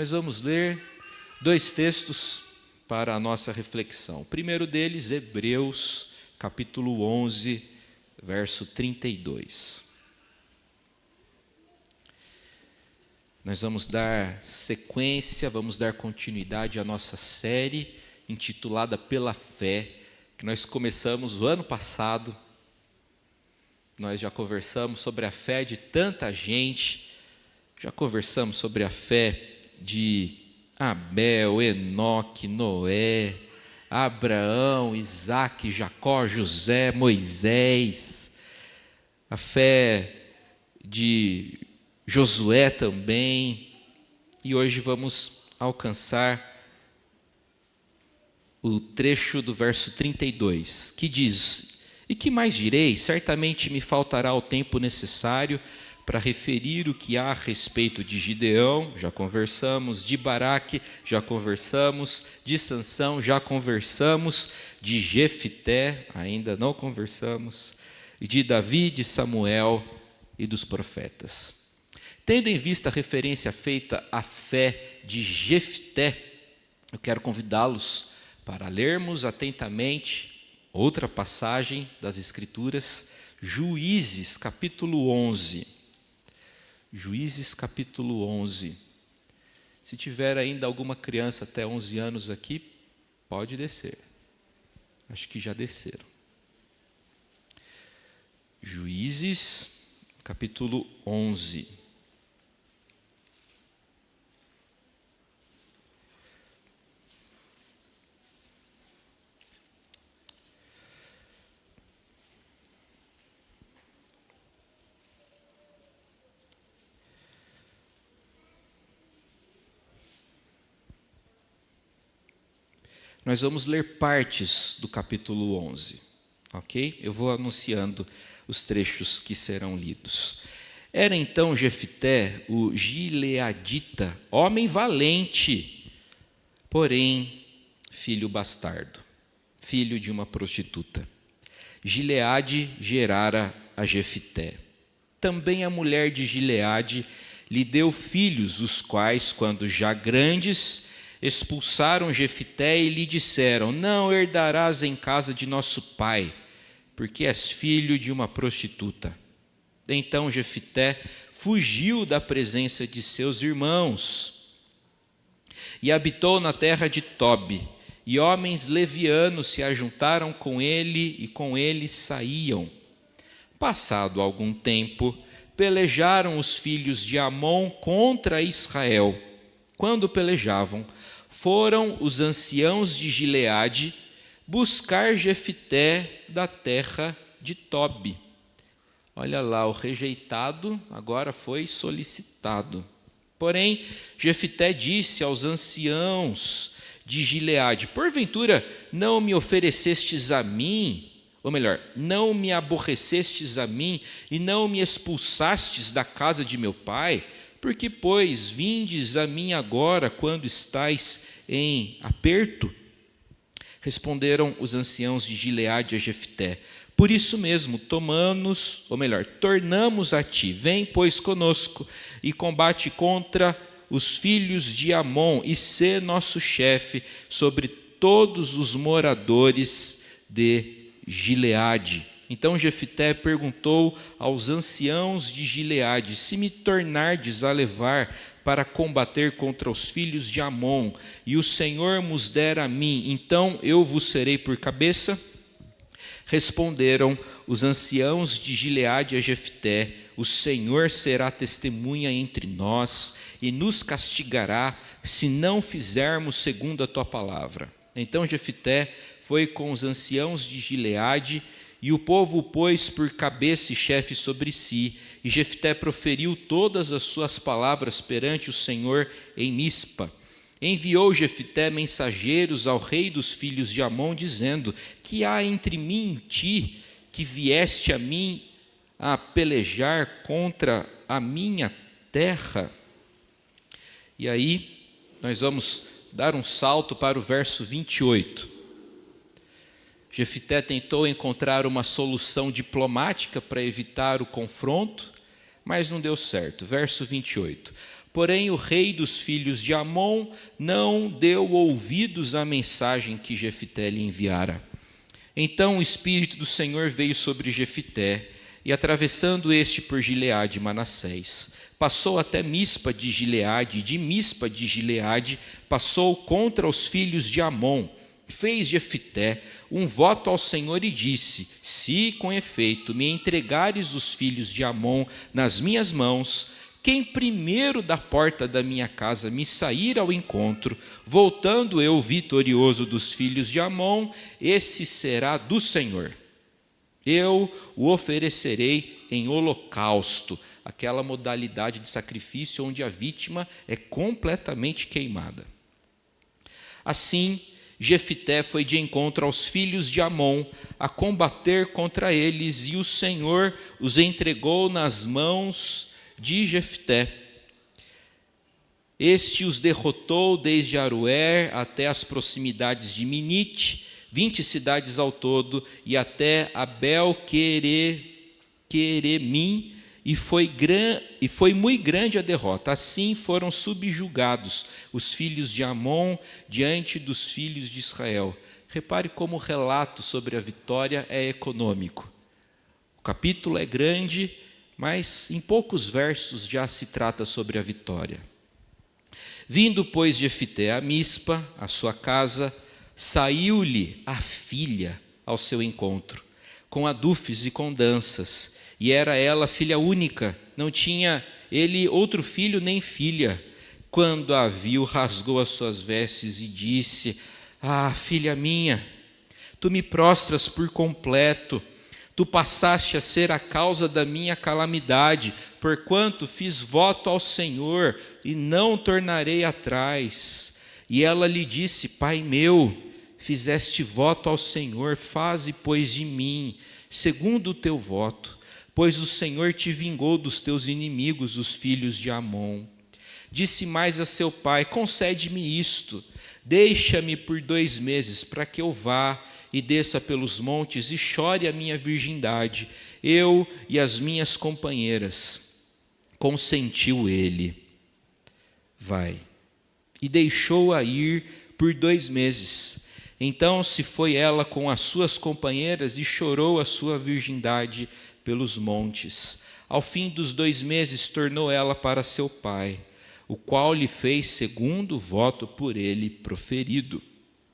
nós vamos ler dois textos para a nossa reflexão. O primeiro deles, Hebreus, capítulo 11, verso 32. Nós vamos dar sequência, vamos dar continuidade à nossa série intitulada Pela Fé, que nós começamos o ano passado. Nós já conversamos sobre a fé de tanta gente, já conversamos sobre a fé de Abel, Enoque, Noé, Abraão, Isaque, Jacó, José, Moisés, a fé de Josué também, e hoje vamos alcançar o trecho do verso 32, que diz: E que mais direi? Certamente me faltará o tempo necessário para referir o que há a respeito de Gideão, já conversamos, de Baraque, já conversamos, de Sansão, já conversamos, de Jefité, ainda não conversamos, e de Davi, de Samuel e dos profetas. Tendo em vista a referência feita à fé de Jefité, eu quero convidá-los para lermos atentamente outra passagem das Escrituras, Juízes, capítulo 11. Juízes, capítulo 11. Se tiver ainda alguma criança até 11 anos aqui, pode descer. Acho que já desceram. Juízes, capítulo 11. Nós vamos ler partes do capítulo 11, ok? Eu vou anunciando os trechos que serão lidos. Era então Jefité, o gileadita, homem valente, porém filho bastardo, filho de uma prostituta. Gileade gerara a Jefité. Também a mulher de Gileade lhe deu filhos, os quais, quando já grandes, expulsaram Jefité e lhe disseram: Não herdarás em casa de nosso pai, porque és filho de uma prostituta. Então Jefité fugiu da presença de seus irmãos e habitou na terra de Tobi, e homens levianos se ajuntaram com ele e com ele saíam. Passado algum tempo, pelejaram os filhos de Amon contra Israel. Quando pelejavam, foram os anciãos de Gileade buscar Jefité da terra de Tobi. Olha lá, o rejeitado agora foi solicitado. Porém, Jefité disse aos anciãos de Gileade: Porventura não me oferecestes a mim, ou melhor, não me aborrecestes a mim e não me expulsastes da casa de meu pai? Porque, pois, vindes a mim agora, quando estais em aperto? Responderam os anciãos de Gileade a Jefté: Por isso mesmo, tornamos a ti. Vem, pois, conosco, e combate contra os filhos de Amon, e sê nosso chefe sobre todos os moradores de Gileade. Então Jefité perguntou aos anciãos de Gileade: Se me tornardes a levar para combater contra os filhos de Amon, e o Senhor vos der a mim, então eu vos serei por cabeça? Responderam os anciãos de Gileade a Jefté: O Senhor será testemunha entre nós e nos castigará se não fizermos segundo a tua palavra. Então Jefté foi com os anciãos de Gileade, e o povo o pôs por cabeça e chefe sobre si, e Jefté proferiu todas as suas palavras perante o Senhor em Mispa. Enviou Jefté mensageiros ao rei dos filhos de Amon, dizendo: Que há entre mim e ti, que vieste a mim a pelejar contra a minha terra? E aí, nós vamos dar um salto para o verso 28. Jefté tentou encontrar uma solução diplomática para evitar o confronto, mas não deu certo. Verso 28. Porém, o rei dos filhos de Amon não deu ouvidos à mensagem que Jefté lhe enviara. Então o Espírito do Senhor veio sobre Jefté, e atravessando este por Gileade e Manassés, passou até Mispa de Gileade, e de Mispa de Gileade passou contra os filhos de Amon. Fez Jefté um voto ao Senhor e disse: se com efeito me entregares os filhos de Amon nas minhas mãos, quem primeiro da porta da minha casa me sair ao encontro, voltando eu vitorioso dos filhos de Amon, esse será do Senhor. Eu o oferecerei em holocausto, aquela modalidade de sacrifício onde a vítima é completamente queimada. Assim, Jefté foi de encontro aos filhos de Amon, a combater contra eles, e o Senhor os entregou nas mãos de Jefté. Este os derrotou desde Aroer até as proximidades de Minite, 20 cidades ao todo, e até Abel-Queremim, e foi muito grande a derrota. Assim foram subjugados os filhos de Amon diante dos filhos de Israel. Repare como o relato sobre a vitória é econômico. O capítulo é grande, mas em poucos versos já se trata sobre a vitória. Vindo, pois, Jefté a Mispa, a sua casa, saiu-lhe a filha ao seu encontro, com adufes e com danças, e era ela filha única, não tinha ele outro filho nem filha. Quando a viu, rasgou as suas vestes e disse: ah, filha minha, tu me prostras por completo, tu passaste a ser a causa da minha calamidade, porquanto fiz voto ao Senhor e não tornarei atrás. E ela lhe disse: pai meu, fizeste voto ao Senhor, faze, pois, de mim, segundo o teu voto, pois o Senhor te vingou dos teus inimigos, os filhos de Amon. Disse mais a seu pai: concede-me isto, deixa-me por 2 meses, para que eu vá e desça pelos montes e chore a minha virgindade, eu e as minhas companheiras. Consentiu ele. Vai. E deixou-a ir por 2 meses. Então se foi ela com as suas companheiras e chorou a sua virgindade pelos montes. Ao fim dos 2 meses tornou ela para seu pai, o qual lhe fez segundo o voto por ele proferido,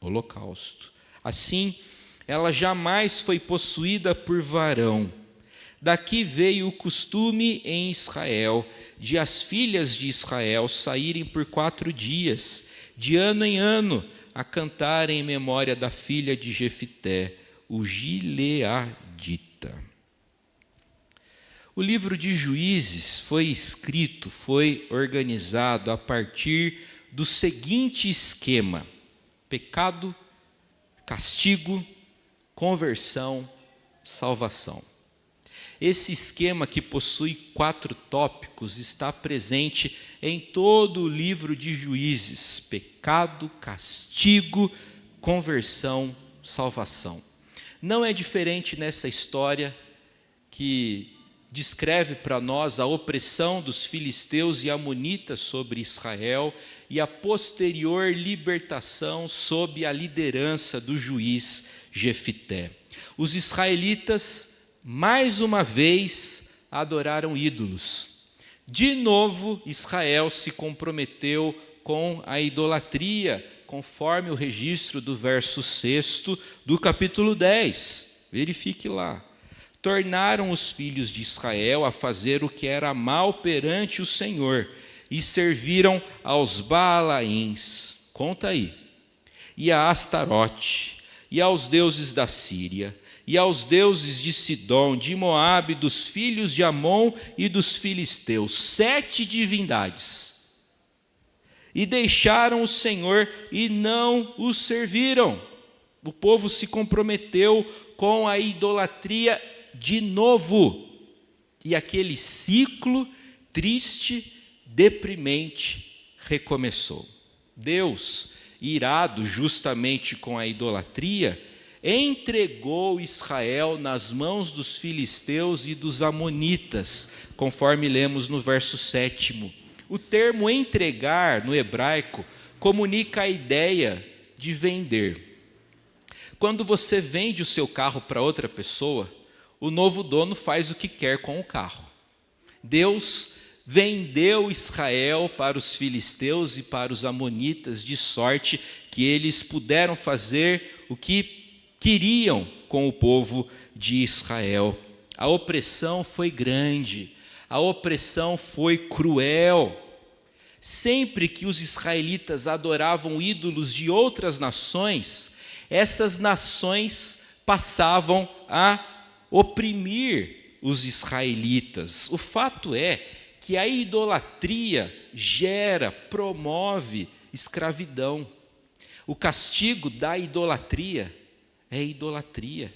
holocausto. Assim, ela jamais foi possuída por varão. Daqui veio o costume em Israel, de as filhas de Israel saírem por 4 dias, de ano em ano, a cantarem em memória da filha de Jefté, o Gileadita. O livro de Juízes foi organizado a partir do seguinte esquema: pecado, castigo, conversão, salvação. Esse esquema, que possui 4 tópicos, está presente em todo o livro de Juízes: pecado, castigo, conversão, salvação. Não é diferente nessa história que descreve para nós a opressão dos filisteus e amonitas sobre Israel e a posterior libertação sob a liderança do juiz Jefté. Os israelitas, mais uma vez, adoraram ídolos. De novo, Israel se comprometeu com a idolatria, conforme o registro do verso 6 do capítulo 10. Verifique lá. Tornaram os filhos de Israel a fazer o que era mal perante o Senhor, e serviram aos Baalaíns, conta aí, e a Astarote, e aos deuses da Síria, e aos deuses de Sidom, de Moabe, dos filhos de Amon e dos filisteus, 7 divindades. E deixaram o Senhor e não o serviram. O povo se comprometeu com a idolatria de novo, e aquele ciclo triste, deprimente, recomeçou. Deus, irado justamente com a idolatria, entregou Israel nas mãos dos filisteus e dos amonitas, conforme lemos no verso 7. O termo entregar, no hebraico, comunica a ideia de vender. Quando você vende o seu carro para outra pessoa, o novo dono faz o que quer com o carro. Deus vendeu Israel para os filisteus e para os amonitas, de sorte que eles puderam fazer o que queriam com o povo de Israel. A opressão foi grande, a opressão foi cruel. Sempre que os israelitas adoravam ídolos de outras nações, essas nações passavam a oprimir os israelitas. O fato é que a idolatria promove escravidão. O castigo da idolatria é idolatria.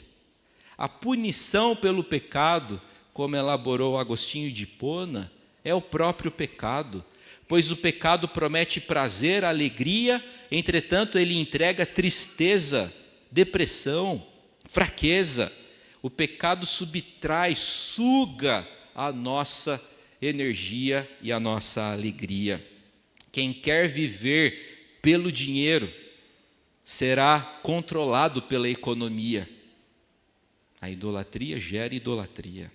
A punição pelo pecado, como elaborou Agostinho de Hipona, é o próprio pecado, pois o pecado promete prazer, alegria, entretanto ele entrega tristeza, depressão, fraqueza. O pecado subtrai, suga a nossa energia e a nossa alegria. Quem quer viver pelo dinheiro será controlado pela economia. A idolatria gera idolatria.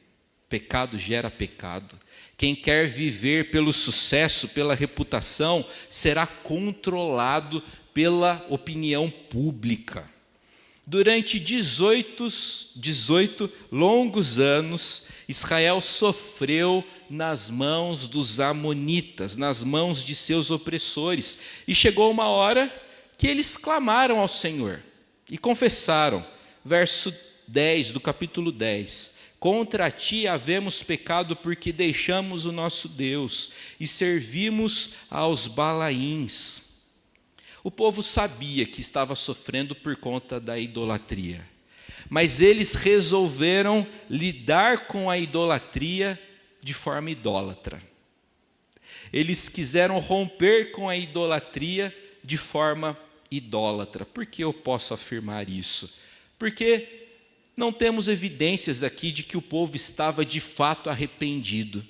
Pecado gera pecado. Quem quer viver pelo sucesso, pela reputação, será controlado pela opinião pública. Durante 18 longos anos, Israel sofreu nas mãos dos amonitas, nas mãos de seus opressores. E chegou uma hora que eles clamaram ao Senhor e confessaram. Verso 10 do capítulo 10. Contra ti havemos pecado porque deixamos o nosso Deus e servimos aos Balaíns. O povo sabia que estava sofrendo por conta da idolatria, mas eles resolveram lidar com a idolatria de forma idólatra. Eles quiseram romper com a idolatria de forma idólatra. Por que eu posso afirmar isso? Porque não temos evidências aqui de que o povo estava de fato arrependido.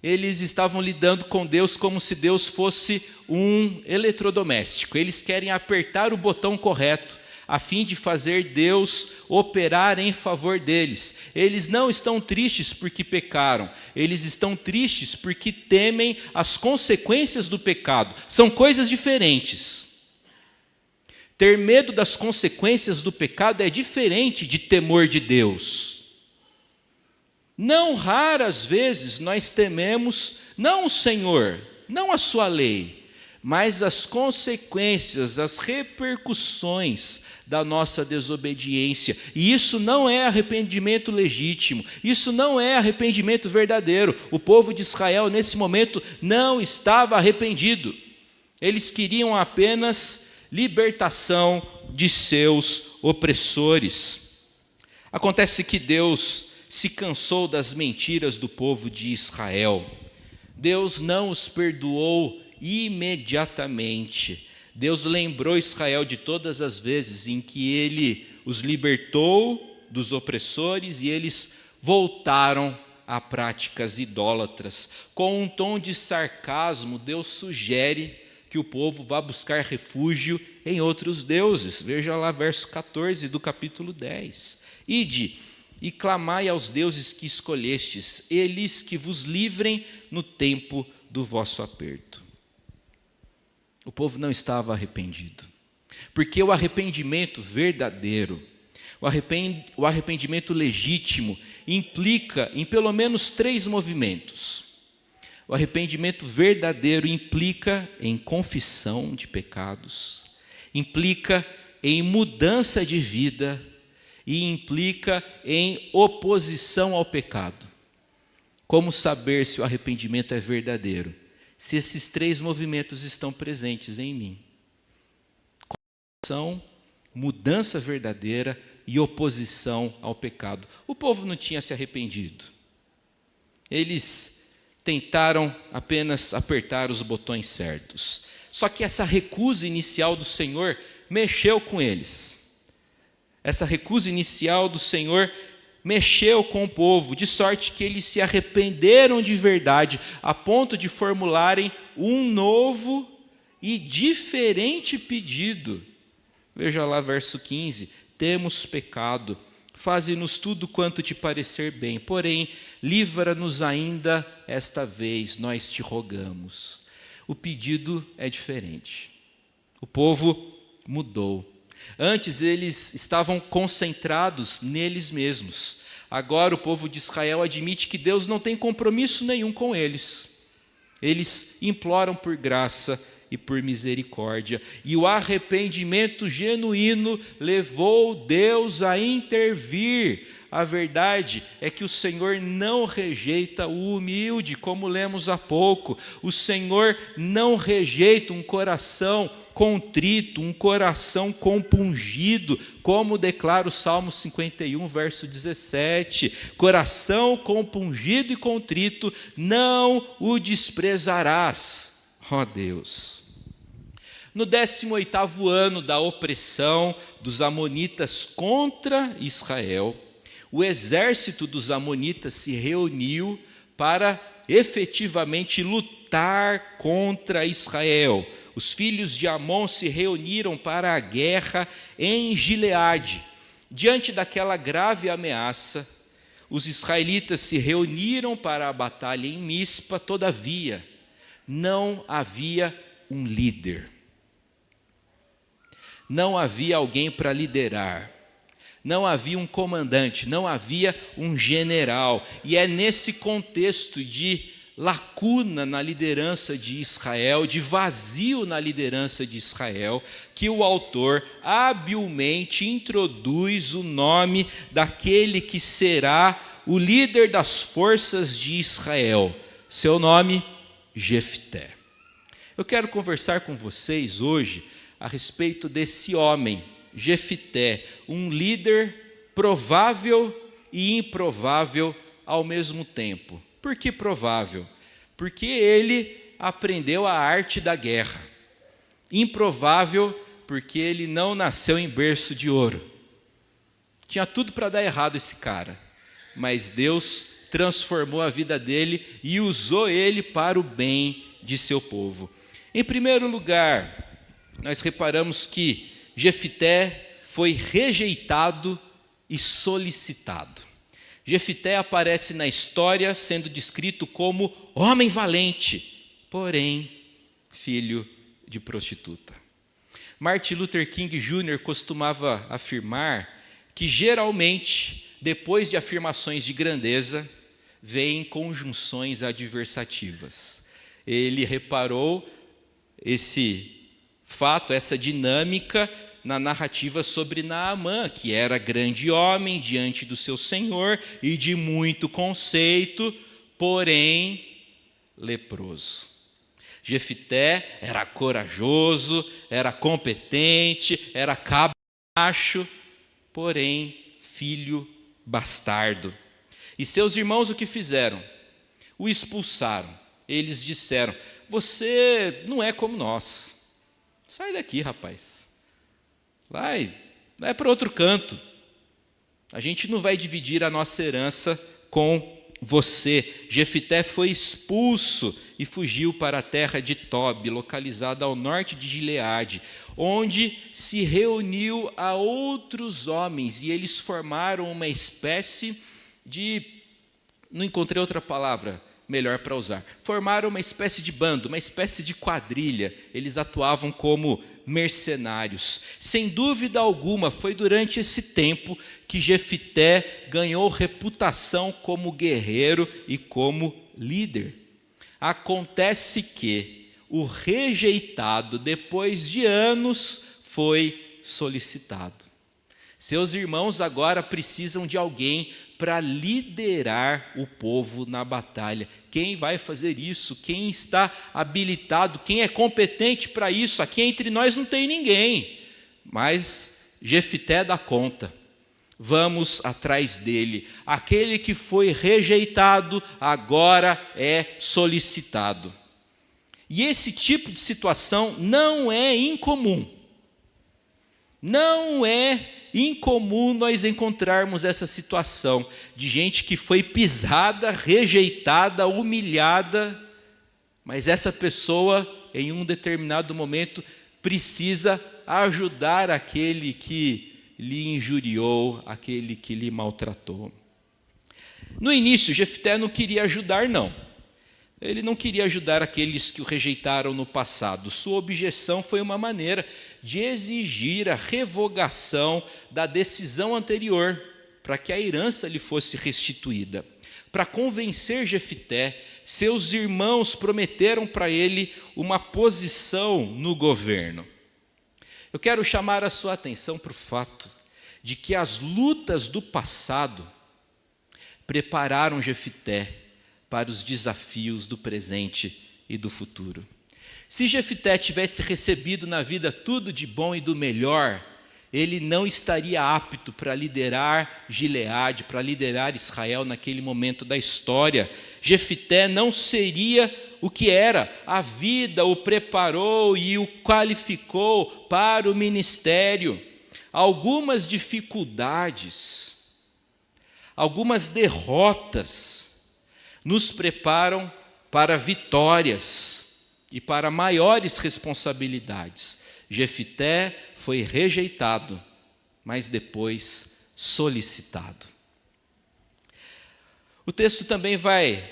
Eles estavam lidando com Deus como se Deus fosse um eletrodoméstico. Eles querem apertar o botão correto, a fim de fazer Deus operar em favor deles. Eles não estão tristes porque pecaram, eles estão tristes porque temem as consequências do pecado. São coisas diferentes. Ter medo das consequências do pecado é diferente de temor de Deus. Não raras vezes nós tememos, não o Senhor, não a sua lei, mas as consequências, as repercussões da nossa desobediência. E isso não é arrependimento legítimo, isso não é arrependimento verdadeiro. O povo de Israel, nesse momento, não estava arrependido. Eles queriam apenas libertação de seus opressores. Acontece que Deus se cansou das mentiras do povo de Israel. Deus não os perdoou imediatamente. Deus lembrou Israel de todas as vezes em que Ele os libertou dos opressores e eles voltaram a práticas idólatras. Com um tom de sarcasmo, Deus sugere que o povo vá buscar refúgio em outros deuses. Veja lá verso 14 do capítulo 10. Ide e clamai aos deuses que escolhestes, eles que vos livrem no tempo do vosso aperto. O povo não estava arrependido, porque o arrependimento verdadeiro, o arrependimento legítimo, implica em pelo menos 3 movimentos. O arrependimento verdadeiro implica em confissão de pecados, implica em mudança de vida, e implica em oposição ao pecado. Como saber se o arrependimento é verdadeiro? Se esses 3 movimentos estão presentes em mim. Confissão, mudança verdadeira e oposição ao pecado. O povo não tinha se arrependido. Eles tentaram apenas apertar os botões certos. Só que essa recusa inicial do Senhor mexeu com eles. Essa recusa inicial do Senhor mexeu com o povo, de sorte que eles se arrependeram de verdade, a ponto de formularem um novo e diferente pedido. Veja lá verso 15: temos pecado, faze-nos tudo quanto te parecer bem, porém, livra-nos ainda esta vez, nós te rogamos. O pedido é diferente. O povo mudou. Antes eles estavam concentrados neles mesmos. Agora o povo de Israel admite que Deus não tem compromisso nenhum com eles. Eles imploram por graça e por misericórdia. E o arrependimento genuíno levou Deus a intervir. A verdade é que o Senhor não rejeita o humilde, como lemos há pouco. O Senhor não rejeita um coração contrito, um coração compungido, como declara o Salmo 51, verso 17. Coração compungido e contrito, não o desprezarás, ó Deus. No 18º ano da opressão dos amonitas contra Israel, o exército dos amonitas se reuniu para efetivamente lutar contra Israel. Os filhos de Amon se reuniram para a guerra em Gileade. Diante daquela grave ameaça, os israelitas se reuniram para a batalha em Mispa, todavia, não havia um líder. Não havia alguém para liderar. Não havia um comandante, não havia um general. E é nesse contexto de lacuna na liderança de Israel, de vazio na liderança de Israel, que o autor habilmente introduz o nome daquele que será o líder das forças de Israel. Seu nome, Jefté. Eu quero conversar com vocês hoje a respeito desse homem, Jefté, um líder provável e improvável ao mesmo tempo. Por que provável? Porque ele aprendeu a arte da guerra. Improvável, porque ele não nasceu em berço de ouro. Tinha tudo para dar errado esse cara, mas Deus transformou a vida dele e usou ele para o bem de seu povo. Em primeiro lugar, nós reparamos que Jefté foi rejeitado e solicitado. Jefté aparece na história sendo descrito como homem valente, porém filho de prostituta. Martin Luther King Jr. costumava afirmar que geralmente, depois de afirmações de grandeza, vêm conjunções adversativas. Ele reparou esse fato, essa dinâmica na narrativa sobre Naamã, que era grande homem diante do seu senhor e de muito conceito, porém leproso. Jefté era corajoso, era competente, era cabacho, porém filho bastardo. E seus irmãos o que fizeram? O expulsaram. Eles disseram: você não é como nós. Sai daqui, rapaz. Vai para outro canto. A gente não vai dividir a nossa herança com você. Jefté foi expulso e fugiu para a terra de Tob, localizada ao norte de Gileade, onde se reuniu a outros homens, e eles formaram uma espécie de... não encontrei outra palavra melhor para usar. Formaram uma espécie de bando, uma espécie de quadrilha. Eles atuavam como mercenários. Sem dúvida alguma, foi durante esse tempo que Jefté ganhou reputação como guerreiro e como líder. Acontece que o rejeitado, depois de anos, foi solicitado. Seus irmãos agora precisam de alguém para liderar o povo na batalha. Quem vai fazer isso? Quem está habilitado? Quem é competente para isso? Aqui entre nós não tem ninguém, mas Jefté dá conta. Vamos atrás dele. Aquele que foi rejeitado agora é solicitado. E esse tipo de situação não é incomum. Não é incomum nós encontrarmos essa situação de gente que foi pisada, rejeitada, humilhada, mas essa pessoa, em um determinado momento, precisa ajudar aquele que lhe injuriou, aquele que lhe maltratou. No início, Jefté não queria ajudar, não. Ele não queria ajudar aqueles que o rejeitaram no passado. Sua objeção foi uma maneira de exigir a revogação da decisão anterior, para que a herança lhe fosse restituída. Para convencer Jefté, seus irmãos prometeram para ele uma posição no governo. Eu quero chamar a sua atenção para o fato de que as lutas do passado prepararam Jefté para os desafios do presente e do futuro. Se Jefté tivesse recebido na vida tudo de bom e do melhor, ele não estaria apto para liderar Gileade, para liderar Israel naquele momento da história. Jefté não seria o que era. A vida o preparou e o qualificou para o ministério. Algumas dificuldades, algumas derrotas nos preparam para vitórias e para maiores responsabilidades. Jefté foi rejeitado, mas depois solicitado. O texto também vai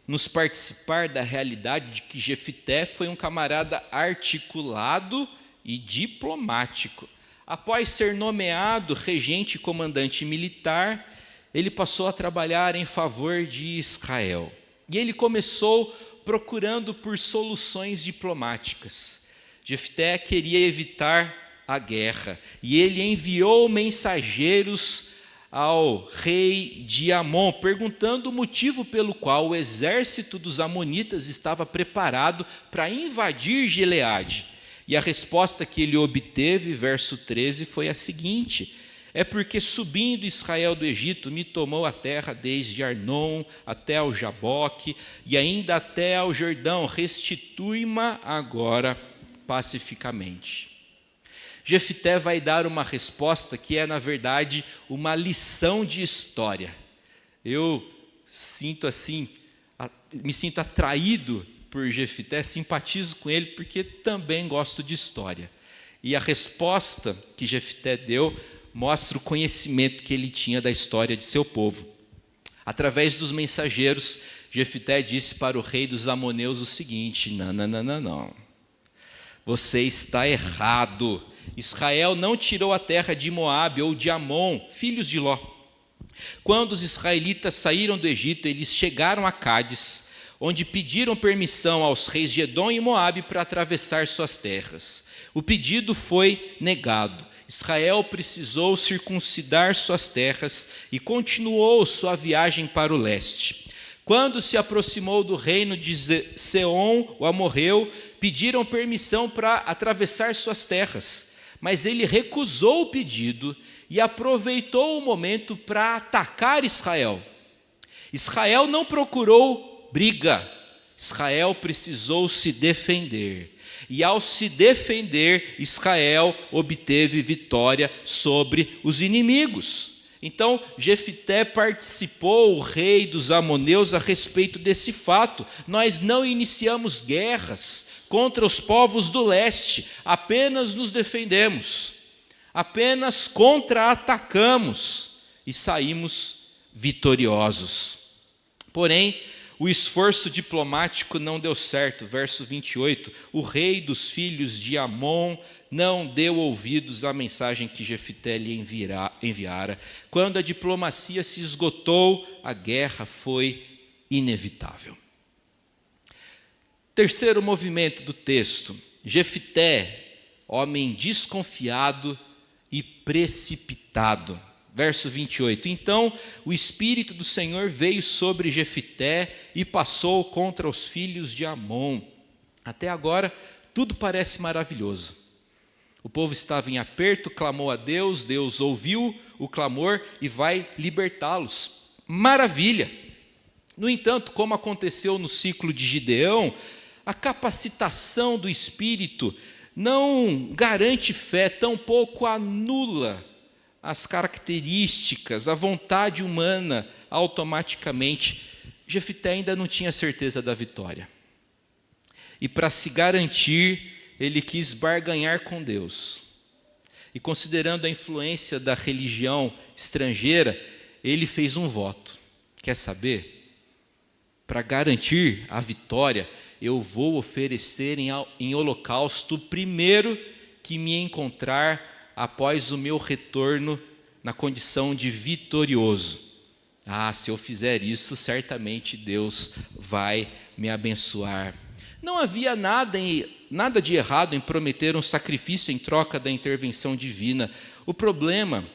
nos participar da realidade de que Jefté foi um camarada articulado e diplomático. Após ser nomeado regente e comandante militar, ele passou a trabalhar em favor de Israel. E ele começou procurando por soluções diplomáticas. Jefté queria evitar a guerra, e ele enviou mensageiros ao rei de Amon, perguntando o motivo pelo qual o exército dos amonitas estava preparado para invadir Gileade. E a resposta que ele obteve, verso 13, foi a seguinte: é porque subindo Israel do Egito me tomou a terra desde Arnon até ao Jaboque e ainda até ao Jordão, restitui-ma agora pacificamente. Jefté vai dar uma resposta que é, na verdade, uma lição de história. Eu me sinto atraído por Jefté, simpatizo com ele porque também gosto de história. E a resposta que Jefté deu mostra o conhecimento que ele tinha da história de seu povo. Através dos mensageiros, Jefté disse para o rei dos amoneus o seguinte: não. Você está errado. Israel não tirou a terra de Moabe ou de Amon, filhos de Ló. Quando os israelitas saíram do Egito, eles chegaram a Cádiz, onde pediram permissão aos reis de Edom e Moabe para atravessar suas terras. O pedido foi negado. Israel precisou circuncidar suas terras e continuou sua viagem para o leste. Quando se aproximou do reino de Seom, o amorreu, pediram permissão para atravessar suas terras, mas ele recusou o pedido e aproveitou o momento para atacar Israel. Israel não procurou briga, Israel precisou se defender. E ao se defender, Israel obteve vitória sobre os inimigos. Então, Jefté participou, o rei dos amoneus, a respeito desse fato. Nós não iniciamos guerras contra os povos do leste, apenas nos defendemos, apenas contra-atacamos e saímos vitoriosos. Porém, o esforço diplomático não deu certo. Verso 28, o rei dos filhos de Amon não deu ouvidos à mensagem que Jefté lhe enviara. Quando a diplomacia se esgotou, a guerra foi inevitável. Terceiro movimento do texto: Jefté, homem desconfiado e precipitado. Verso 28, então o Espírito do Senhor veio sobre Jefté e passou contra os filhos de Amon. Até agora, tudo parece maravilhoso. O povo estava em aperto, clamou a Deus, Deus ouviu o clamor e vai libertá-los. Maravilha! No entanto, como aconteceu no ciclo de Gideão, a capacitação do Espírito não garante fé, tampouco anula as características, a vontade humana automaticamente. Jefté ainda não tinha certeza da vitória. E para se garantir, ele quis barganhar com Deus. E considerando a influência da religião estrangeira, ele fez um voto. Quer saber? Para garantir a vitória, eu vou oferecer em holocausto o primeiro que me encontrar após o meu retorno na condição de vitorioso. Se eu fizer isso, certamente Deus vai me abençoar. Não havia nada de errado em prometer um sacrifício em troca da intervenção divina. O problema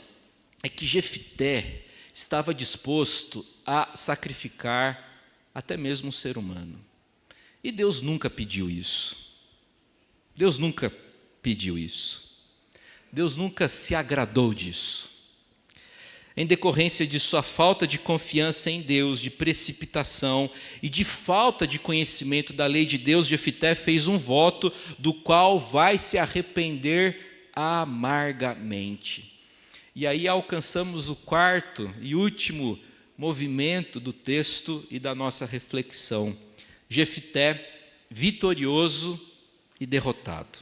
é que Jefté estava disposto a sacrificar até mesmo um ser humano. E Deus nunca pediu isso. Deus nunca pediu isso. Deus nunca se agradou disso. Em decorrência de sua falta de confiança em Deus, de precipitação e de falta de conhecimento da lei de Deus, Jefté fez um voto do qual vai se arrepender amargamente. E aí alcançamos o quarto e último movimento do texto e da nossa reflexão. Jefté vitorioso e derrotado.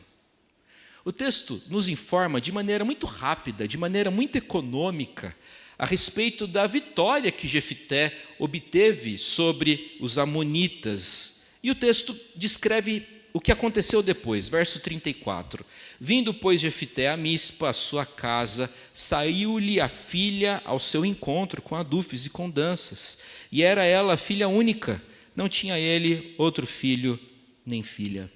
O texto nos informa de maneira muito rápida, de maneira muito econômica, a respeito da vitória que Jefté obteve sobre os amonitas. E o texto descreve o que aconteceu depois, verso 34. Vindo, pois, Jefté a Mispa, a sua casa, saiu-lhe a filha ao seu encontro com adufes e com danças. E era ela a filha única, não tinha ele outro filho nem filha.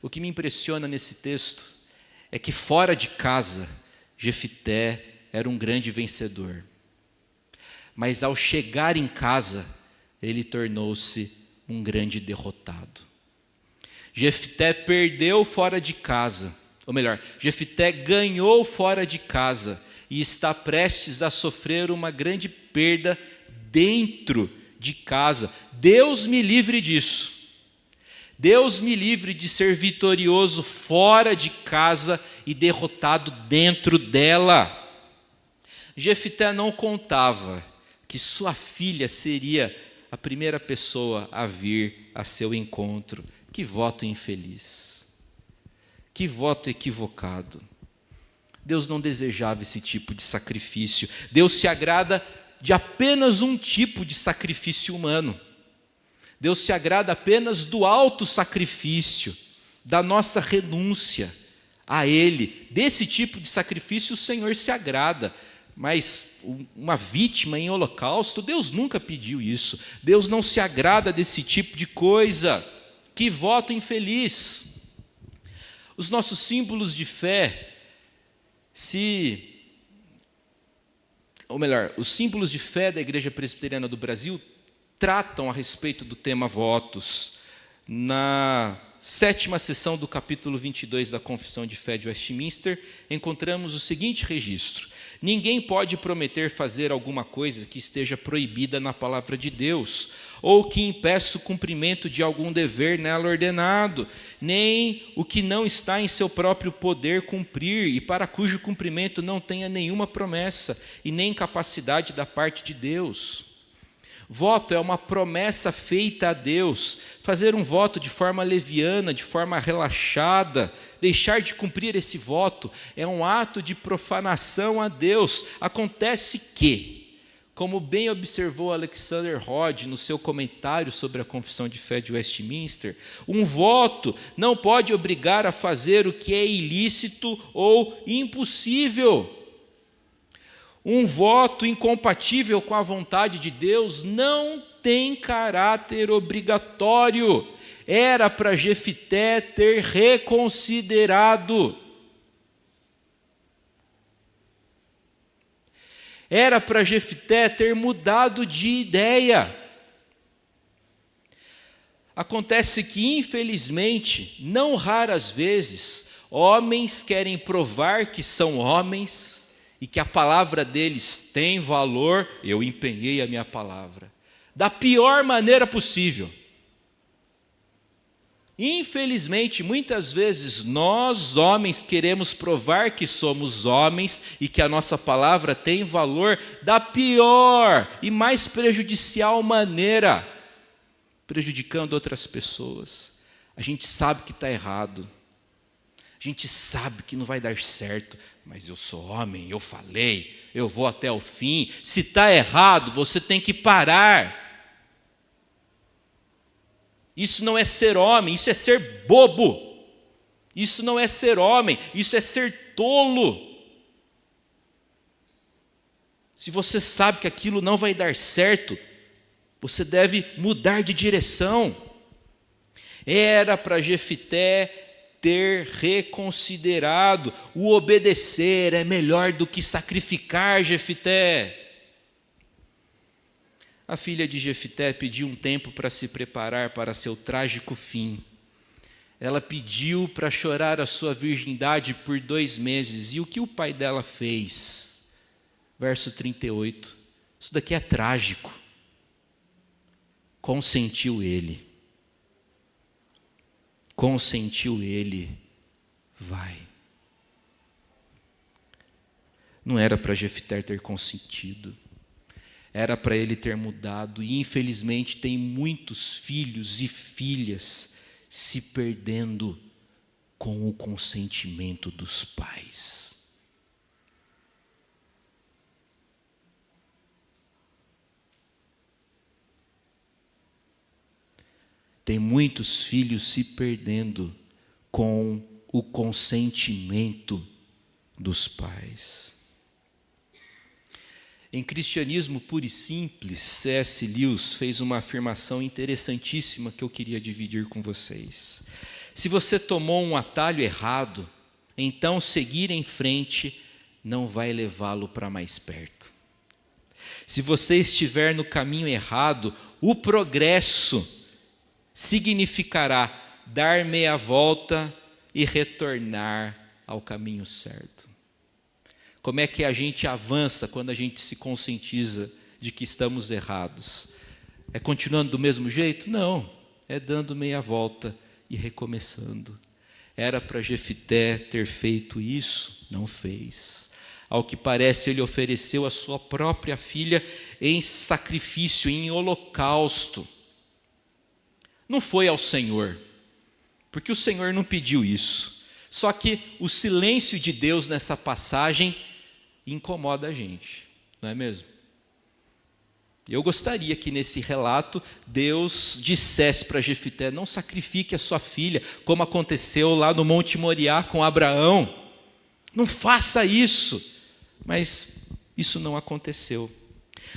O que me impressiona nesse texto é que fora de casa, Jefté era um grande vencedor. Mas ao chegar em casa, ele tornou-se um grande derrotado. Jefté perdeu fora de casa, ou melhor, Jefté ganhou fora de casa e está prestes a sofrer uma grande perda dentro de casa. Deus me livre disso. Deus me livre de ser vitorioso fora de casa e derrotado dentro dela. Jefté não contava que sua filha seria a primeira pessoa a vir a seu encontro. Que voto infeliz. Que voto equivocado. Deus não desejava esse tipo de sacrifício. Deus se agrada de apenas um tipo de sacrifício humano. Deus se agrada apenas do autossacrifício, da nossa renúncia a Ele. Desse tipo de sacrifício o Senhor se agrada. Mas uma vítima em holocausto, Deus nunca pediu isso. Deus não se agrada desse tipo de coisa. Que voto infeliz. Os nossos símbolos de fé, os símbolos de fé da Igreja Presbiteriana do Brasil tratam a respeito do tema votos. Na 7ª sessão do capítulo 22 da Confissão de Fé de Westminster, encontramos o seguinte registro: ninguém pode prometer fazer alguma coisa que esteja proibida na palavra de Deus, ou que impeça o cumprimento de algum dever nela ordenado, nem o que não está em seu próprio poder cumprir, e para cujo cumprimento não tenha nenhuma promessa, e nem capacidade da parte de Deus. Voto é uma promessa feita a Deus. Fazer um voto de forma leviana, de forma relaxada, deixar de cumprir esse voto, é um ato de profanação a Deus. Acontece que, como bem observou Alexander Hodge no seu comentário sobre a Confissão de Fé de Westminster, um voto não pode obrigar a fazer o que é ilícito ou impossível. Um voto incompatível com a vontade de Deus não tem caráter obrigatório. Era para Jefté ter reconsiderado. Era para Jefté ter mudado de ideia. Acontece que, infelizmente, não raras vezes, homens querem provar que são homens e que a palavra deles tem valor. Eu empenhei a minha palavra da pior maneira possível. Infelizmente, muitas vezes nós, homens, queremos provar que somos homens e que a nossa palavra tem valor da pior e mais prejudicial maneira, prejudicando outras pessoas. A gente sabe que está errado, a gente sabe que não vai dar certo, mas eu sou homem, eu falei, eu vou até o fim. Se está errado, você tem que parar. Isso não é ser homem, isso é ser bobo. Isso não é ser homem, isso é ser tolo. Se você sabe que aquilo não vai dar certo, você deve mudar de direção. Era para Jefité ter reconsiderado. O obedecer é melhor do que sacrificar, Jefité. A filha de Jefité pediu um tempo para se preparar para seu trágico fim. Ela pediu para chorar a sua virgindade por 2 meses. E o que o pai dela fez? Verso 38. Isso daqui é trágico. Consentiu ele. Consentiu ele. Vai. Não era para Jefité ter consentido. Era para ele ter mudado, e infelizmente tem muitos filhos e filhas se perdendo com o consentimento dos pais. Tem muitos filhos se perdendo com o consentimento dos pais. Em Cristianismo Puro e Simples, C.S. Lewis fez uma afirmação interessantíssima que eu queria dividir com vocês. Se você tomou um atalho errado, então seguir em frente não vai levá-lo para mais perto. Se você estiver no caminho errado, o progresso significará dar meia volta e retornar ao caminho certo. Como é que a gente avança quando a gente se conscientiza de que estamos errados? É continuando do mesmo jeito? Não, é dando meia volta e recomeçando. Era para Jefité ter feito isso, não fez. Ao que parece, ele ofereceu a sua própria filha em sacrifício, em holocausto. Não foi ao Senhor, porque o Senhor não pediu isso. Só que o silêncio de Deus nessa passagem incomoda a gente, não é mesmo? Eu gostaria que nesse relato Deus dissesse para Jefité: não sacrifique a sua filha, como aconteceu lá no Monte Moriá com Abraão. Não faça isso. Mas isso não aconteceu.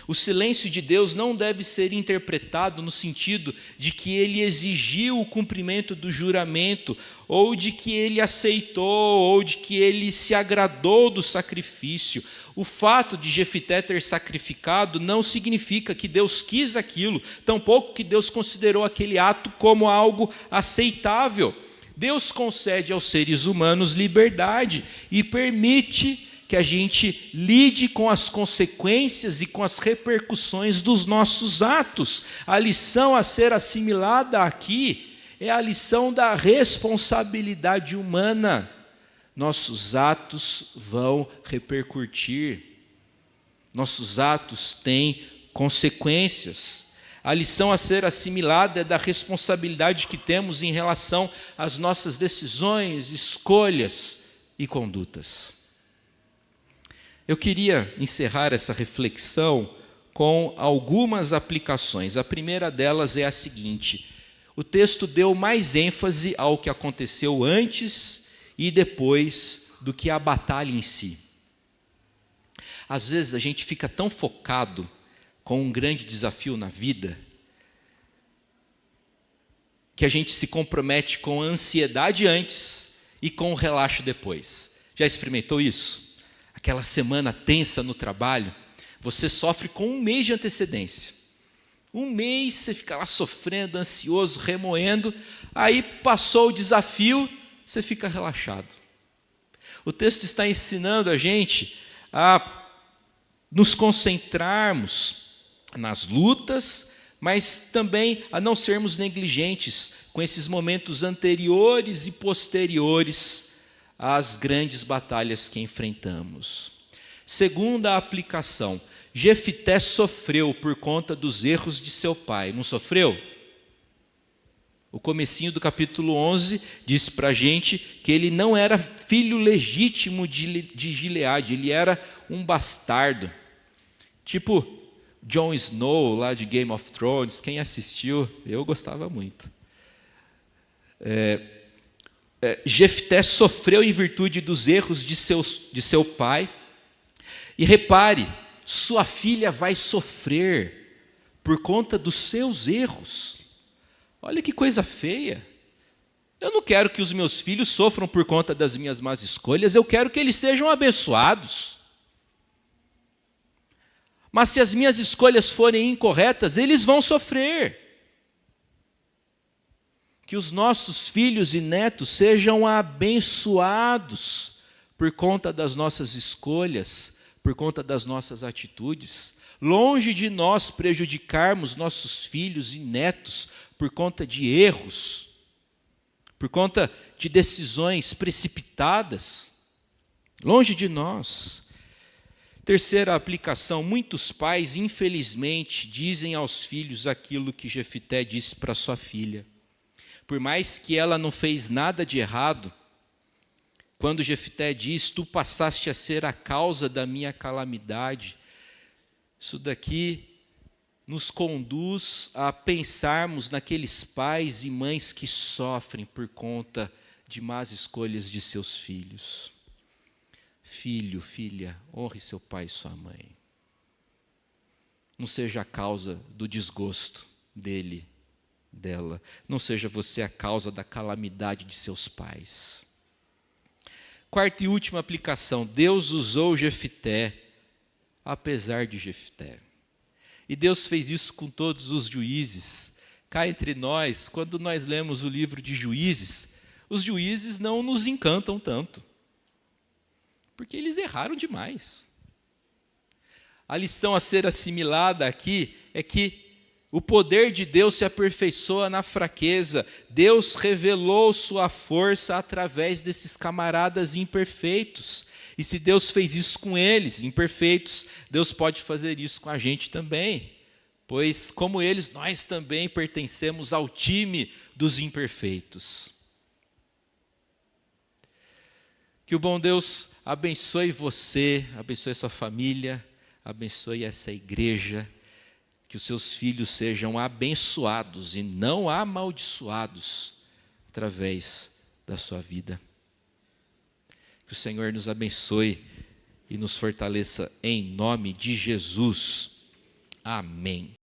O silêncio de Deus não deve ser interpretado no sentido de que ele exigiu o cumprimento do juramento, ou de que ele aceitou, ou de que ele se agradou do sacrifício. O fato de Jefité ter sacrificado não significa que Deus quis aquilo, tampouco que Deus considerou aquele ato como algo aceitável. Deus concede aos seres humanos liberdade e permite que a gente lide com as consequências e com as repercussões dos nossos atos. A lição a ser assimilada aqui é a lição da responsabilidade humana. Nossos atos vão repercutir. Nossos atos têm consequências. A lição a ser assimilada é da responsabilidade que temos em relação às nossas decisões, escolhas e condutas. Eu queria encerrar essa reflexão com algumas aplicações. A primeira delas é a seguinte: o texto deu mais ênfase ao que aconteceu antes e depois do que a batalha em si. Às vezes a gente fica tão focado com um grande desafio na vida que a gente se compromete com a ansiedade antes e com o relaxo depois. Já experimentou isso? Aquela semana tensa no trabalho, você sofre com 1 mês de antecedência. 1 mês você fica lá sofrendo, ansioso, remoendo, aí passou o desafio, você fica relaxado. O texto está ensinando a gente a nos concentrarmos nas lutas, mas também a não sermos negligentes com esses momentos anteriores e posteriores às grandes batalhas que enfrentamos. Segunda aplicação, Jefité sofreu por conta dos erros de seu pai, não sofreu? O comecinho do capítulo 11 diz para a gente que ele não era filho legítimo de Gileade, ele era um bastardo. Tipo Jon Snow, lá de Game of Thrones, quem assistiu, eu gostava muito. Jefté sofreu em virtude dos erros de seu pai. E repare, sua filha vai sofrer por conta dos seus erros. Olha que coisa feia. Eu não quero que os meus filhos sofram por conta das minhas más escolhas, eu quero que eles sejam abençoados. Mas se as minhas escolhas forem incorretas, eles vão sofrer. Que os nossos filhos e netos sejam abençoados por conta das nossas escolhas, por conta das nossas atitudes. Longe de nós prejudicarmos nossos filhos e netos por conta de erros, por conta de decisões precipitadas. Longe de nós. Terceira aplicação, muitos pais, infelizmente, dizem aos filhos aquilo que Jefité disse para sua filha. Por mais que ela não fez nada de errado, quando Jefité diz, tu passaste a ser a causa da minha calamidade, isso daqui nos conduz a pensarmos naqueles pais e mães que sofrem por conta de más escolhas de seus filhos. Filho, filha, honre seu pai e sua mãe. Não seja a causa do desgosto dele, dela. Não seja você a causa da calamidade de seus pais. Quarta e última aplicação. Deus usou Jefité, apesar de Jefité. E Deus fez isso com todos os juízes. Cá entre nós, quando nós lemos o livro de Juízes, os juízes não nos encantam tanto. Porque eles erraram demais. A lição a ser assimilada aqui é que o poder de Deus se aperfeiçoa na fraqueza. Deus revelou sua força através desses camaradas imperfeitos. E se Deus fez isso com eles, imperfeitos, Deus pode fazer isso com a gente também. Pois, como eles, nós também pertencemos ao time dos imperfeitos. Que o bom Deus abençoe você, abençoe sua família, abençoe essa igreja, que os seus filhos sejam abençoados e não amaldiçoados através da sua vida. Que o Senhor nos abençoe e nos fortaleça em nome de Jesus. Amém.